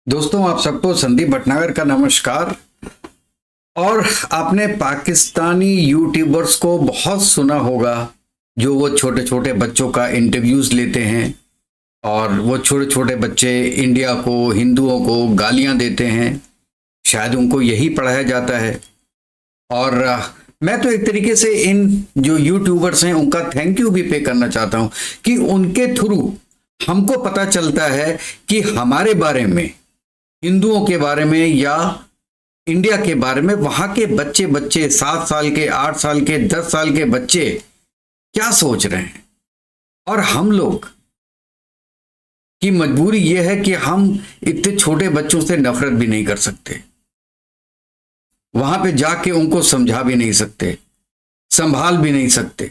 दोस्तों, आप सबको संदीप भटनागर का नमस्कार। और आपने पाकिस्तानी यूट्यूबर्स को बहुत सुना होगा, जो वो छोटे छोटे बच्चों का इंटरव्यूज लेते हैं और वो छोटे छोटे बच्चे इंडिया को, हिंदुओं को गालियां देते हैं। शायद उनको यही पढ़ाया जाता है। और मैं तो एक तरीके से इन जो यूट्यूबर्स हैं उनका थैंक यू भी पे करना चाहता हूं कि उनके थ्रू हमको पता चलता है कि हमारे बारे में, हिंदुओं के बारे में या इंडिया के बारे में, वहां के बच्चे 7 साल के, 8 साल के, 10 साल के बच्चे क्या सोच रहे हैं। और हम लोग की मजबूरी यह है कि हम इतने छोटे बच्चों से नफरत भी नहीं कर सकते, वहां पे जाके उनको समझा भी नहीं सकते, संभाल भी नहीं सकते।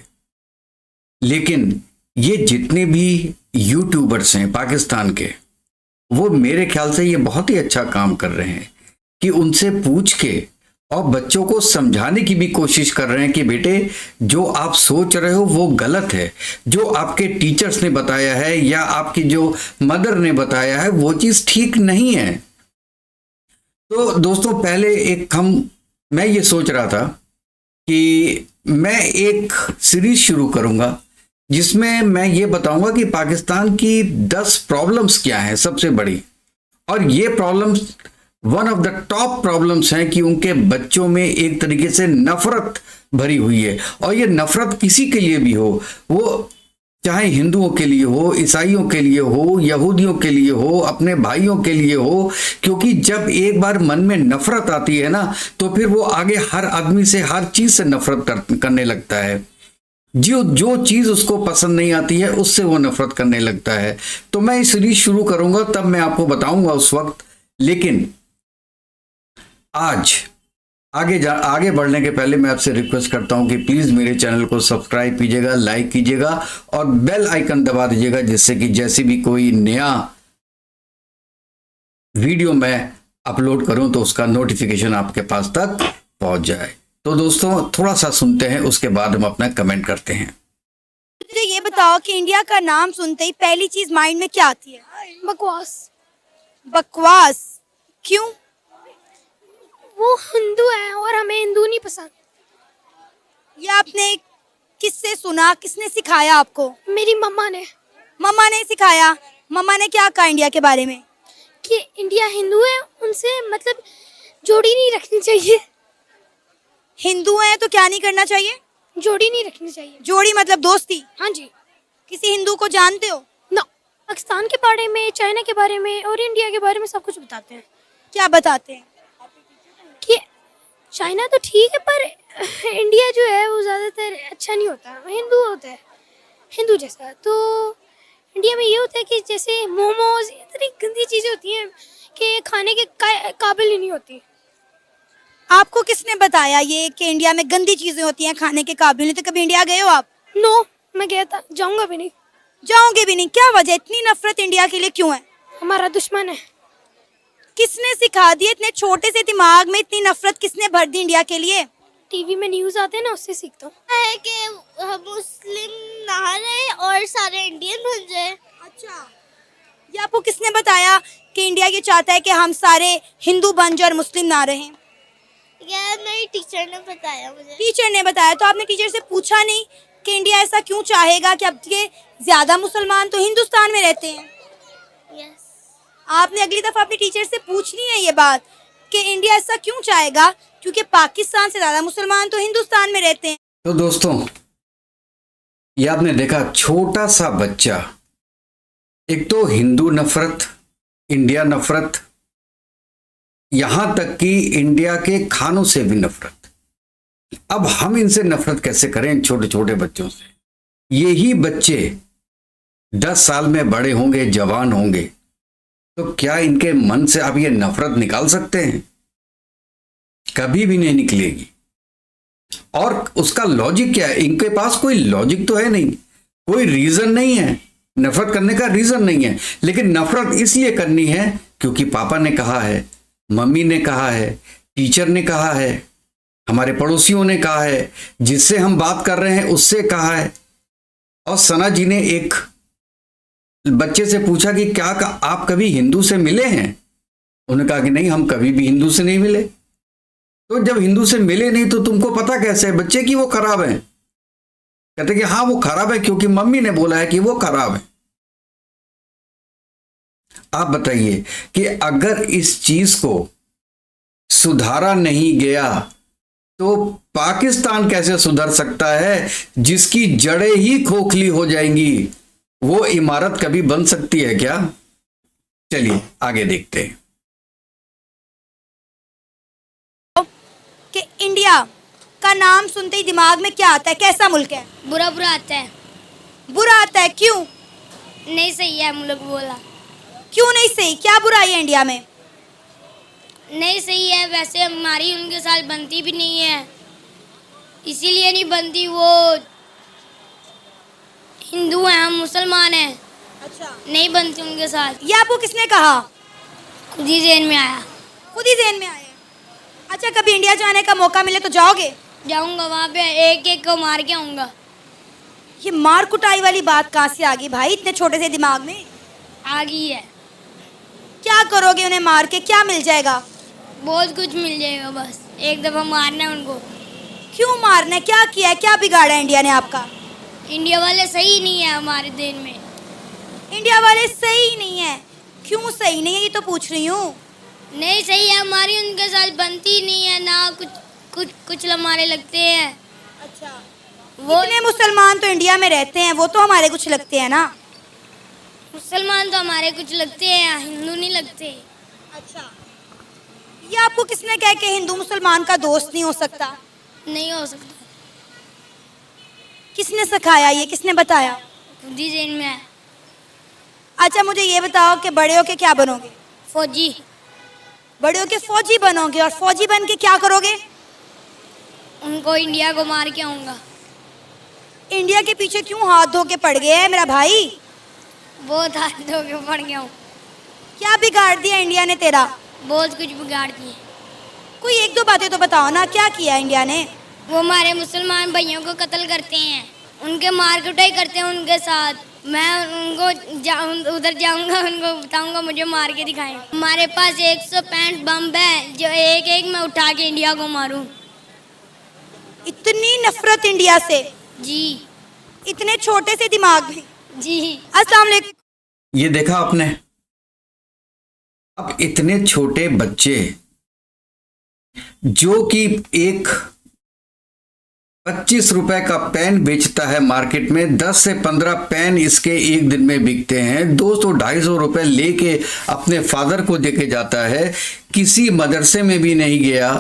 लेकिन ये जितने भी यूट्यूबर्स हैं पाकिस्तान के, वो मेरे ख्याल से ये बहुत ही अच्छा काम कर रहे हैं कि उनसे पूछ के और बच्चों को समझाने की भी कोशिश कर रहे हैं कि बेटे, जो आप सोच रहे हो वो गलत है। जो आपके टीचर्स ने बताया है या आपकी जो मदर ने बताया है वो चीज ठीक नहीं है। तो दोस्तों, पहले मैं ये सोच रहा था कि मैं एक सीरीज शुरू करूंगा जिसमें मैं ये बताऊंगा कि पाकिस्तान की 10 प्रॉब्लम्स क्या हैं सबसे बड़ी। और ये problems one of the top problems हैं कि उनके बच्चों में एक तरीके से नफरत भरी हुई है। और ये नफरत किसी के लिए भी हो, वो चाहे हिंदुओं के लिए हो, ईसाइयों के लिए हो, यहूदियों के लिए हो, अपने भाइयों के लिए हो। क्योंकि जब एक बार मन में नफरत आती है ना, तो फिर वो आगे हर आदमी से, हर चीज से नफरत करने लगता है। जो चीज उसको पसंद नहीं आती है उससे वो नफरत करने लगता है। तो मैं इस सीरीज शुरू करूंगा, तब मैं आपको बताऊंगा उस वक्त। लेकिन आज आगे बढ़ने के पहले मैं आपसे रिक्वेस्ट करता हूं कि प्लीज मेरे चैनल को सब्सक्राइब कीजिएगा, लाइक कीजिएगा और बेल आइकन दबा दीजिएगा, जिससे कि जैसे भी कोई नया वीडियो मैं अपलोड करूं तो उसका नोटिफिकेशन आपके पास तक पहुंच जाए। तो दोस्तों, थोड़ा सा सुनते हैं, उसके बाद हम अपना कमेंट करते हैं। मुझे ये बताओ कि इंडिया का नाम सुनते ही पहली चीज माइंड में क्या आती है? बकवास। बकवास। क्यों? वो हिंदू है और हमें हिंदू नहीं पसंद। ये आपने किससे सुना, किसने सिखाया आपको? मेरी मम्मा ने। मम्मा ने सिखाया। मम्मा ने क्या कहा इंडिया के बारे में? कि इंडिया हिंदू है, उनसे मतलब जोड़ी नहीं रखनी चाहिए। हिंदू हैं तो क्या नहीं करना चाहिए? जोड़ी नहीं रखनी चाहिए। जोड़ी मतलब दोस्ती? हाँ जी। किसी हिंदू को जानते हो? ना, पाकिस्तान के बारे में, चाइना के बारे में और इंडिया के बारे में सब कुछ बताते हैं। क्या बताते हैं? कि चाइना तो ठीक है, पर इंडिया जो है वो ज़्यादातर अच्छा नहीं होता, हिंदू होता है, हिंदू जैसा। तो इंडिया में ये होता है कि जैसे मोमोज, इतनी गंदी चीज़ें होती हैं कि खाने के काबिल ही नहीं होती। आपको किसने बताया ये कि इंडिया में गंदी चीजें होती हैं, खाने के काबिल नहीं? तो कभी इंडिया गए हो आप? नो, मैं गया था, जाऊंगा भी नहीं। जाओगे भी नहीं? क्या वजह? इतनी नफरत इंडिया के लिए क्यों है? हमारा दुश्मन है। किसने सिखा दी? इतने छोटे से दिमाग में इतनी नफरत किसने भर दी इंडिया के लिए? टीवी में न्यूज़ आते हैं ना, उससे सीखता हूँ। है कि मुस्लिम ना रहे और सारे इंडियन बन जाए। अच्छा, ये आपको किसने बताया कि इंडिया ये चाहता है कि हम सारे हिंदू बन जाए और मुस्लिम ना रहें? यार, मेरी टीचर ने बताया मुझे। टीचर ने बताया? तो आपने टीचर से पूछा नहीं कि इंडिया ऐसा क्यों चाहेगा कि अब के ज्यादा मुसलमान तो हिंदुस्तान में रहते हैं? यस। आपने अगली दफा अपनी टीचर से पूछनी है ये बात कि इंडिया ऐसा क्यों चाहेगा, क्योंकि पाकिस्तान से ज्यादा मुसलमान तो हिंदुस्तान में रहते हैं। तो दोस्तों, ये आपने देखा, छोटा सा बच्चा, एक तो हिंदू नफरत, इंडिया नफरत, यहां तक कि इंडिया के खानों से भी नफरत। अब हम इनसे नफरत कैसे करें, छोटे छोटे बच्चों से? यही बच्चे 10 साल में बड़े होंगे, जवान होंगे, तो क्या इनके मन से आप ये नफरत निकाल सकते हैं? कभी भी नहीं निकलेगी। और उसका लॉजिक क्या है? इनके पास कोई लॉजिक तो है नहीं, कोई रीजन नहीं है, नफरत करने का रीजन नहीं है। लेकिन नफरत इसलिए करनी है क्योंकि पापा ने कहा है, मम्मी ने कहा है, टीचर ने कहा है, हमारे पड़ोसियों ने कहा है, जिससे हम बात कर रहे हैं उससे कहा है। और सना जी ने एक बच्चे से पूछा कि क्या आप कभी हिंदू से मिले हैं? उन्होंने कहा कि नहीं, हम कभी भी हिंदू से नहीं मिले। तो जब हिंदू से मिले नहीं तो तुमको पता कैसे है बच्चे कि वो खराब है? कहते कि हाँ वो खराब है क्योंकि मम्मी ने बोला है कि वो खराब है। आप बताइए कि अगर इस चीज को सुधारा नहीं गया तो पाकिस्तान कैसे सुधर सकता है जिसकी जड़ें ही खोखली हो जाएंगी? वो इमारत कभी बन सकती है क्या? चलिए आगे देखते हैं। कि इंडिया का नाम सुनते ही दिमाग में क्या आता है? कैसा मुल्क है? बुरा बुरा आता है, बुरा आता है, क्यों? नहीं सही है मुल्क बोला, क्यों नहीं सही? क्या बुराई है इंडिया में? नहीं सही है। वैसे हमारी उनके साथ बनती भी नहीं है, इसीलिए नहीं बनती। वो हिंदू हैं, हम मुसलमान हैं, अच्छा, नहीं बनती उनके साथ। ये आपको किसने कहा? खुद ही ज़हन में आया। खुद ही ज़हन में आया। अच्छा, कभी इंडिया जाने का मौका मिले तो जाओगे? जाऊंगा, वहाँ पे एक एक को मार के आऊँगा। ये मार कुटाई वाली बात कहाँ से आ गई भाई इतने छोटे से दिमाग में? आ गई है, क्या करोगे उन्हें मार के? क्या मिल जाएगा? बहुत कुछ मिल जाएगा, बस एक दफ़ा मारना है उनको। क्यों मारना है? क्या किया है? क्या बिगाड़ा है इंडिया ने आपका? इंडिया वाले सही नहीं है हमारे देश में। इंडिया वाले सही नहीं है? क्यों सही नहीं है ये तो पूछ रही हूँ। नहीं सही है, हमारी उनके साथ बनती नहीं है ना, कुछ हमारे लगते हैं। अच्छा, वो इतने मुसलमान तो इंडिया में रहते हैं, वो तो हमारे कुछ लगते हैं ना। मुसलमान तो हमारे कुछ लगते हैं, हिंदू नहीं लगते। अच्छा, ये आपको किसने कहा कि हिंदू मुसलमान का दोस्त नहीं हो सकता? नहीं हो सकता, किसने सिखाया ये? किसने बताया? खुद ही ज़हन में है। अच्छा, मुझे ये बताओ कि बड़े होके क्या बनोगे? फौजी। बड़े होके फौजी बनोगे, और फौजी बन के क्या करोगे? उनको इंडिया को मार के आऊँगा। इंडिया के पीछे क्यों हाथ धो के पड़ गए है मेरा भाई? बहुत हाथ धो के पड़ गया हूँ, क्या बिगाड़ दिया इंडिया ने तेरा? बहुत कुछ बिगाड़ दिए। कोई एक दो बातें तो बताओ ना, क्या किया इंडिया ने? वो हमारे मुसलमान भाइयों को कत्ल करते हैं, उनके मार कुटाई करते हैं उनके साथ। मैं उधर जाऊंगा, उनको बताऊंगा मुझे मार के दिखाएं। हमारे पास 165 बम है जो एक एक मैं उठा के इंडिया को मारूं। इतनी नफरत इंडिया से? जी इतने छोटे से दिमाग में? जी। अस्सलाम वालेकुम। ये देखा आपने? अब इतने छोटे बच्चे जो कि एक 25 रुपए का पेन बेचता है मार्केट में, 10 से 15 पेन इसके एक दिन में बिकते हैं, 200-250 रुपए लेके अपने फादर को देके जाता है। किसी मदरसे में भी नहीं गया,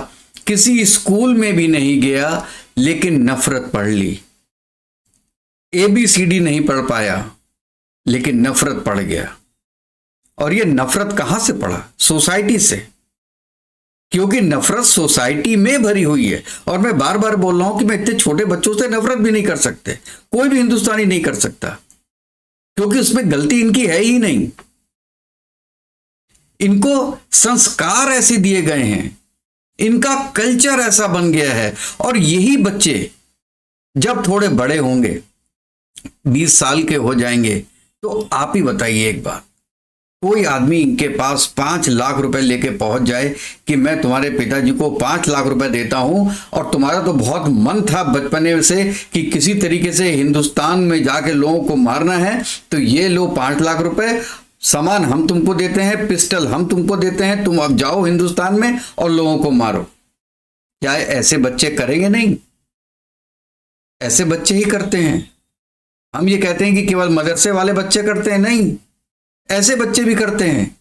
किसी स्कूल में भी नहीं गया, लेकिन नफरत पढ़ ली। ABCD नहीं पढ़ पाया, लेकिन नफरत पढ़ गया। और ये नफरत कहां से पढ़ा? सोसाइटी से, क्योंकि नफरत सोसाइटी में भरी हुई है। और मैं बार बार बोल रहा हूं कि मैं इतने छोटे बच्चों से नफरत भी नहीं कर सकते, कोई भी हिंदुस्तानी नहीं कर सकता, क्योंकि उसमें गलती इनकी है ही नहीं। इनको संस्कार ऐसे दिए गए हैं, इनका कल्चर ऐसा बन गया है। और यही बच्चे जब थोड़े बड़े होंगे, 20 साल के हो जाएंगे, तो आप ही बताइए एक बात, कोई आदमी इनके पास 5 लाख रुपए लेके पहुंच जाए कि मैं तुम्हारे पिताजी को 5 लाख रुपए देता हूं, और तुम्हारा तो बहुत मन था बचपने से कि किसी तरीके से हिंदुस्तान में जाके लोगों को मारना है, तो ये लो 5 लाख रुपए, सामान हम तुमको देते हैं, पिस्टल हम तुमको देते हैं, तुम अब जाओ हिंदुस्तान में और लोगों को मारो। क्या ऐसे बच्चे करेंगे? नहीं, ऐसे बच्चे ही करते हैं। हम ये कहते हैं कि केवल मदरसे वाले बच्चे करते हैं, नहीं, ऐसे बच्चे भी करते हैं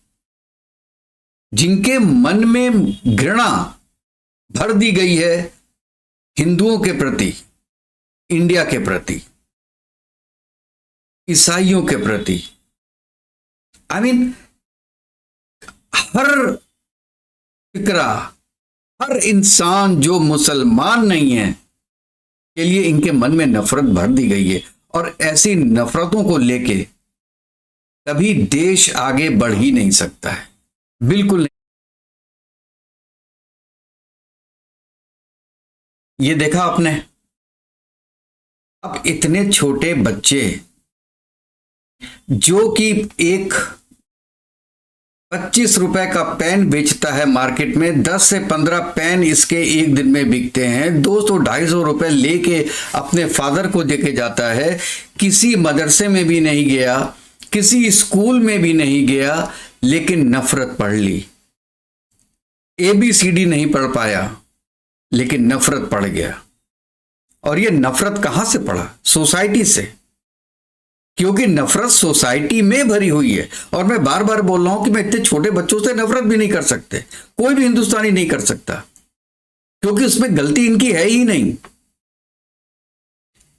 जिनके मन में घृणा भर दी गई है हिंदुओं के प्रति, इंडिया के प्रति, ईसाइयों के प्रति। आई मीन हर फिक्रा, हर इंसान जो मुसलमान नहीं है के लिए इनके मन में नफरत भर दी गई है। और ऐसी नफरतों को लेके कभी देश आगे बढ़ ही नहीं सकता है, बिल्कुल नहीं। ये देखा आपने? अब इतने छोटे बच्चे जो कि एक ₹25 का पेन बेचता है मार्केट में, 10 से 15 पेन इसके एक दिन में बिकते हैं। 200-250 लेके अपने फादर को देके जाता है। किसी मदरसे में भी नहीं गया, किसी स्कूल में भी नहीं गया, लेकिन नफरत पढ़ ली। ABCD नहीं पढ़ पाया, लेकिन नफरत पढ़ गया। और ये नफरत कहां से पढ़ा? सोसाइटी से, क्योंकि नफरत सोसाइटी में भरी हुई है। और मैं बार बार बोल रहा हूं कि मैं इतने छोटे बच्चों से नफरत भी नहीं कर सकते, कोई भी हिंदुस्तानी नहीं कर सकता, क्योंकि उसमें गलती इनकी है ही नहीं।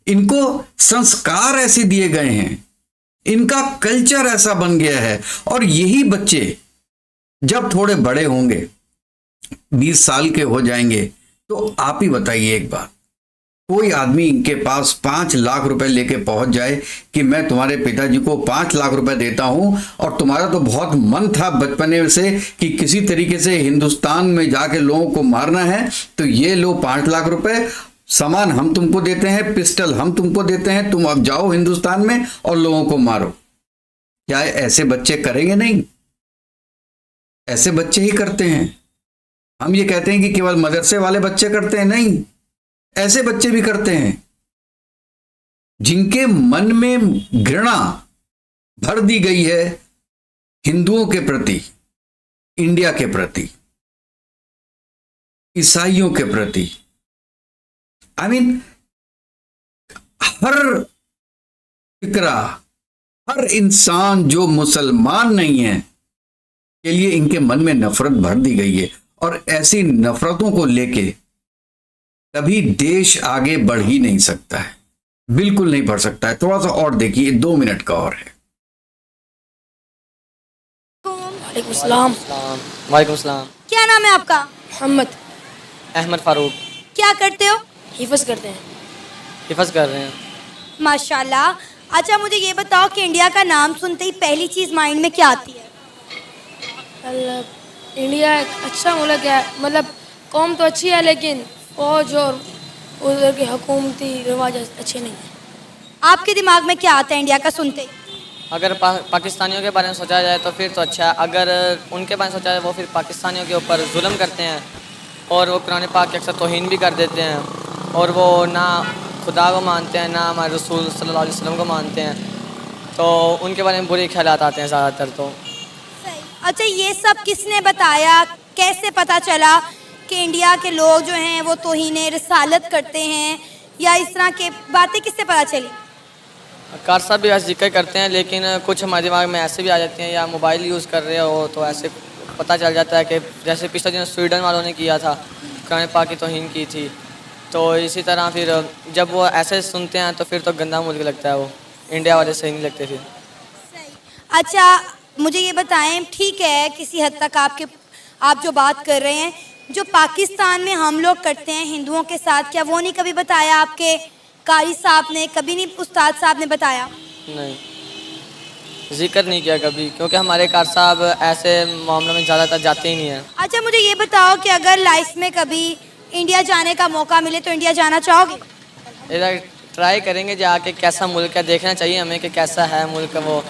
इनको संस्कार ऐसे दिए गए हैं, इनका कल्चर ऐसा बन गया है। और यही बच्चे जब थोड़े बड़े होंगे, 20 साल के हो जाएंगे, तो आप ही बताइए एक बात, कोई आदमी इनके पास 5 लाख रुपए लेके पहुंच जाए कि मैं तुम्हारे पिताजी को 5 लाख रुपए देता हूं, और तुम्हारा तो बहुत मन था बचपने से कि किसी तरीके से हिंदुस्तान में जाके लोगों को मारना है, तो ये लो 5 लाख रुपए, सामान हम तुमको देते हैं, पिस्टल हम तुमको देते हैं, तुम अब जाओ हिंदुस्तान में और लोगों को मारो। क्या ऐसे बच्चे करेंगे? नहीं, ऐसे बच्चे ही करते हैं। हम ये कहते हैं कि केवल मदरसे वाले बच्चे करते हैं, नहीं, ऐसे बच्चे भी करते हैं जिनके मन में घृणा भर दी गई है हिंदुओं के प्रति, इंडिया के प्रति, ईसाइयों के प्रति। आई मीन हर फिक्रा, हर इंसान जो मुसलमान नहीं है के लिए इनके मन में नफरत भर दी गई है। और ऐसी नफरतों को लेके कभी देश आगे बढ़ ही नहीं सकता है, बिल्कुल नहीं बढ़ सकता है। थोड़ा सा और देखिए, 2 मिनट का और है। वालेकुम सलाम। वालेकुम सलाम। क्या नाम है आपका? मोहम्मद। अहमद फारूक। क्या करते हो? हिफज करते हैं। हिफज कर रहे हैं। माशाल्लाह। अच्छा, मुझे ये बताओ कि इंडिया का नाम सुनते ही पहली चीज माइंड में क्या आती है? मतलब इंडिया एक अच्छा मुल्क है, मतलब कौम तो अच्छी है, लेकिन फौज और उधर के हुकूमती रिवाज अच्छे नहीं हैं। आपके दिमाग में क्या आता है इंडिया का सुनते ही? अगर पाकिस्तानियों के बारे में सोचा जाए तो फिर तो अच्छा है, अगर उनके बारे में सोचा जाए वो फिर पाकिस्तानियों के ऊपर जुल्म करते हैं और वो कुरान पाक की अक्सर तौहीन भी कर देते हैं, और वो ना खुदा को मानते हैं, ना हमारे रसूल सल्लल्लाहु अलैहि वसल्लम को मानते हैं, तो उनके बारे में बुरे ख्यालात आते हैं ज़्यादातर। तो अच्छा, ये सब किसने बताया, कैसे पता चला कि इंडिया के लोग जो हैं वो तौहीन रिसालत करते हैं, या इस तरह के बातें किससे पता चली? कार साहब भी ऐसे जिक्र करते हैं, लेकिन कुछ हमारे दिमाग में ऐसे भी आ जाती हैं, या मोबाइल यूज़ कर रहे हो तो ऐसे पता चल जाता है कि जैसे पिछले दिन स्वीडन वालों ने किया था, कुरान पाक की तौहीन की थी, तो इसी तरह फिर जब वो ऐसे सुनते हैं तो फिर तो गंदा मुल्क लगता है, वो इंडिया वाले सही नहीं लगते फिर। अच्छा, मुझे ये बताएं, ठीक है किसी हद तक आप जो बात कर रहे हैं, जो पाकिस्तान में हम लोग करते हैं हिंदुओं के साथ, क्या वो नहीं कभी बताया आपके कारी साहब ने, कभी नहीं उस्ताद साहब ने बताया? नहीं, जिक्र नहीं किया कभी, क्योंकि हमारे कार साहब ऐसे मामलों में ज़्यादातर जाते ही नहीं हैं। अच्छा, मुझे ये बताओ कि अगर लाइफ में कभी इंडिया जाने का मौका मिले तो इंडिया जाना चाहोगे? इधर ट्राई करेंगे जाके, कैसा मुल्क है देखना चाहिए हमें कि कैसा है मुल्क वो।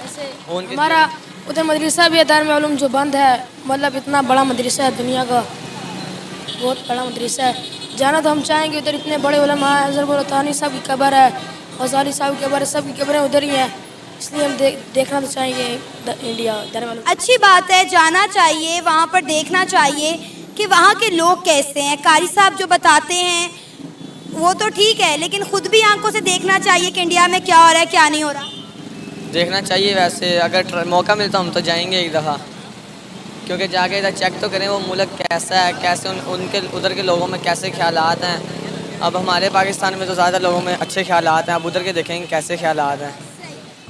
उनके हमारा उधर मदरसा भी है, दारुल उलूम जो बंद है, मतलब इतना बड़ा मदरसा है, दुनिया का बहुत बड़ा मदरसा है। जाना तो हम चाहेंगे उधर, इतने बड़े उलमा हैं, हज़रत बुरतानी साहब की कब्र है, गज़ाली साहब की कब्र है, सब की कब्रें उधर ही हैं, इसलिए हम देखना तो चाहेंगे इंडिया दारुल। अच्छी बात है, जाना चाहिए, वहाँ पर देखना चाहिए कि वहाँ के लोग कैसे हैं। कारी साहब जो बताते हैं वो तो ठीक है, लेकिन खुद भी आंखों से देखना चाहिए कि इंडिया में क्या हो रहा है, क्या नहीं हो रहा। देखना चाहिए वैसे, अगर मौका मिलता हम तो जाएंगे एक दफ़ा, क्योंकि जाके इधर चेक तो करें वो मुल्क कैसा है, कैसे उनके उधर के लोगों में कैसे ख्यालात हैं। अब हमारे पाकिस्तान में तो ज़्यादा लोगों में अच्छे ख्यालात हैं, अब उधर के देखेंगे कैसे ख्यालात हैं।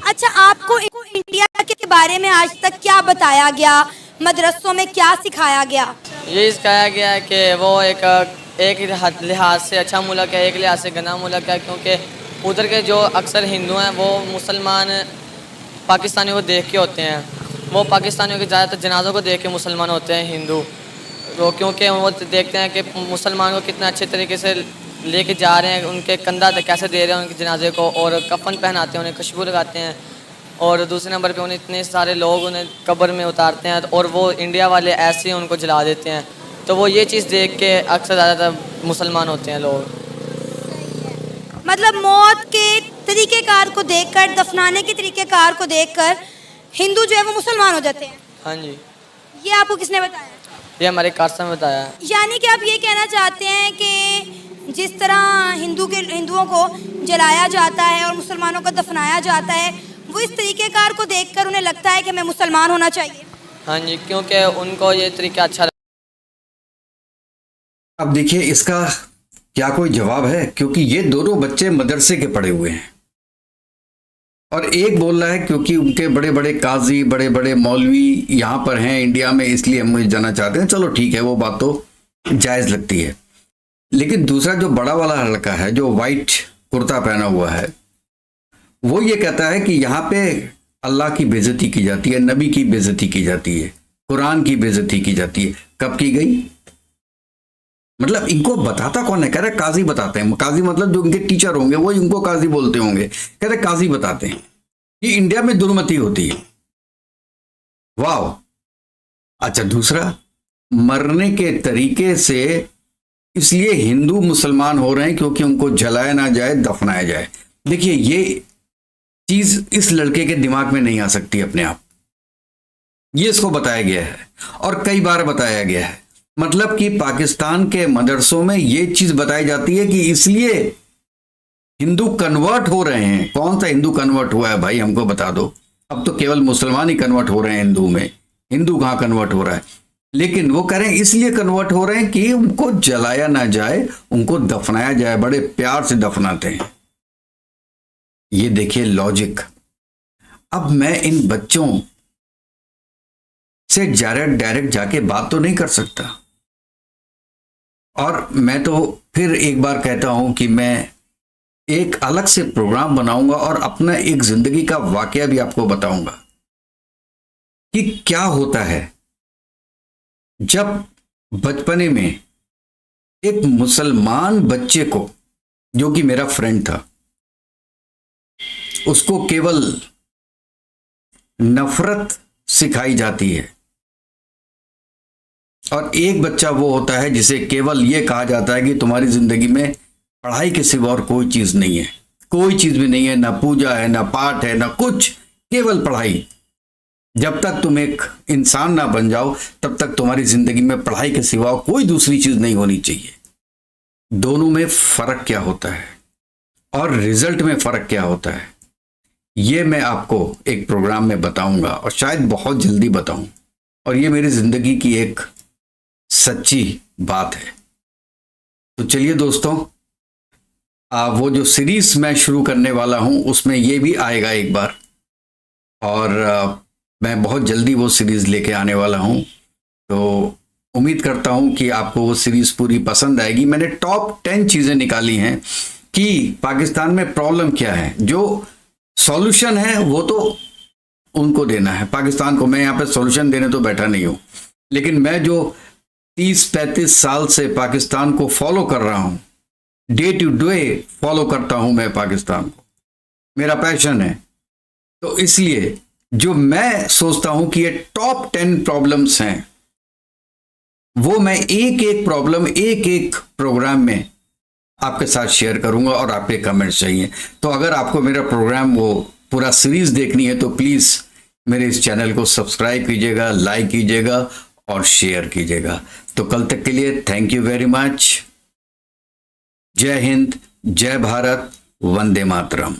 अच्छा, आपको इंडिया के बारे में आज तक क्या बताया गया, मदरसों में क्या सिखाया गया? ये सिखाया गया है कि वो एक लिहाज से अच्छा मुल्क है, एक लिहाज से गंदा मुल्क है, क्योंकि उधर के जो अक्सर हिंदू हैं वो मुसलमान पाकिस्तानियों को देख के होते हैं, वो पाकिस्तानियों के ज़्यादातर जनाज़ों को देख के मुसलमान होते हैं हिंदू, वो क्योंकि वो देखते हैं कि मुसलमान को कितना अच्छे तरीके से लेके जा रहे हैं, उनके कंधा कैसे दे रहे हैं उनके जनाजे को, और कफन पहनाते हैं, उन्हें खुशबू लगाते हैं, और दूसरे नंबर पे उन्हें इतने सारे लोग उन्हें कब्र में उतारते हैं और वो इंडिया वाले ऐसे ही उनको जला देते हैं। तो वो ये चीज़ देख के अक्सर ज़्यादातर मुसलमान होते हैं लोग। मतलब मौत के तरीक़ेकार को देखकर, दफनाने के तरीक़ेकार को देखकर हिंदू जो है वो मुसलमान हो जाते हैं। हाँ जी, ये आपको किसने बताया? ये हमारे कारसा में बताया है। यानी कि आप ये कहना चाहते हैं कि जिस तरह हिंदुओं को जलाया जाता है और मुसलमानों को दफनाया जाता है, वो इस तरीक़ेकार को देखकर उन्हें लगता है कि हमें मुसलमान होना चाहिए। हाँ जी, क्योंकि उनको ये तरीका अच्छा। अब देखिए इसका क्या कोई जवाब है, क्योंकि ये दोनों बच्चे मदरसे के पढ़े हुए हैं और एक बोल रहा है क्योंकि उनके बड़े बड़े काजी, बड़े बड़े मौलवी यहाँ पर हैं इंडिया में, इसलिए हम मुझे जाना चाहते हैं। चलो ठीक है, वो बात तो जायज़ लगती है। लेकिन दूसरा जो बड़ा वाला लड़का है जो वाइट कुर्ता पहना हुआ है, वो ये कहता है कि यहाँ पे अल्लाह की बेइज्जती की जाती है, नबी की बेइज्जती की जाती है, कुरान की बेइज्जती की जाती है। कब की गई? मतलब इनको बताता कौन है? कह रहे काजी बताते हैं। काजी मतलब जो इनके टीचर होंगे वो इनको काजी बोलते होंगे। कह रहे काजी बताते हैं कि इंडिया में दुर्मति होती है। वाह। अच्छा, दूसरा, मरने के तरीके से इसलिए हिंदू मुसलमान हो रहे हैं क्योंकि उनको जलाया ना जाए, दफनाया जाए। देखिए ये चीज इस लड़के के दिमाग में नहीं आ सकती अपने आप। ये इसको बताया गया है और कई बार बताया गया है। मतलब कि पाकिस्तान के मदरसों में ये चीज बताई जाती है कि इसलिए हिंदू कन्वर्ट हो रहे हैं। कौन सा हिंदू कन्वर्ट हुआ है भाई, हमको बता दो। अब तो केवल मुसलमान ही कन्वर्ट हो रहे हैं हिंदू में, हिंदू कहाँ कन्वर्ट हो रहा है। लेकिन वो कह रहे हैं इसलिए कन्वर्ट हो रहे हैं कि उनको जलाया ना जाए, उनको दफनाया जाए। बड़े प्यार से दफनाते हैं। ये देखिए लॉजिक। अब मैं इन बच्चों से डायरेक्ट जाके बात तो नहीं कर सकता, और मैं तो फिर एक बार कहता हूं कि मैं एक अलग से प्रोग्राम बनाऊंगा और अपना एक जिंदगी का वाकया भी आपको बताऊंगा कि क्या होता है जब बचपने में एक मुसलमान बच्चे को, जो कि मेरा फ्रेंड था, उसको केवल नफरत सिखाई जाती है, और एक बच्चा वो होता है जिसे केवल ये कहा जाता है कि तुम्हारी जिंदगी में पढ़ाई के सिवा और कोई चीज नहीं है, कोई चीज भी नहीं है, ना पूजा है, ना पाठ है, ना कुछ, केवल पढ़ाई। जब तक तुम एक इंसान ना बन जाओ तब तक तुम्हारी जिंदगी में पढ़ाई के सिवा कोई दूसरी चीज नहीं होनी चाहिए। दोनों में फर्क क्या होता है और रिजल्ट में फर्क क्या होता है, ये मैं आपको एक प्रोग्राम में बताऊंगा, और शायद बहुत जल्दी बताऊं। और ये मेरी जिंदगी की एक सच्ची बात है। तो चलिए दोस्तों, वो जो सीरीज मैं शुरू करने वाला हूं उसमें ये भी आएगा एक बार, और मैं बहुत जल्दी वो सीरीज लेके आने वाला हूं। तो उम्मीद करता हूं कि आपको वो सीरीज पूरी पसंद आएगी। मैंने टॉप 10 चीजें निकाली हैं कि पाकिस्तान में प्रॉब्लम क्या है। जो सॉल्यूशन है वो तो उनको देना है, पाकिस्तान को। मैं यहाँ पे सॉल्यूशन देने तो बैठा नहीं हूँ, लेकिन मैं जो 30-35 साल से पाकिस्तान को फॉलो कर रहा हूँ, डे टू डे फॉलो करता हूँ मैं पाकिस्तान को, मेरा पैशन है। तो इसलिए जो मैं सोचता हूँ कि ये टॉप 10 प्रॉब्लम्स हैं, वो मैं एक एक प्रॉब्लम एक एक प्रोग्राम में आपके साथ शेयर करूंगा, और आपके कमेंट्स चाहिए। तो अगर आपको मेरा प्रोग्राम वो पूरा सीरीज देखनी है तो प्लीज़ मेरे इस चैनल को सब्सक्राइब कीजिएगा, लाइक कीजिएगा और शेयर कीजिएगा। तो कल तक के लिए थैंक यू वेरी मच। जय हिंद, जय भारत, वंदे मातरम।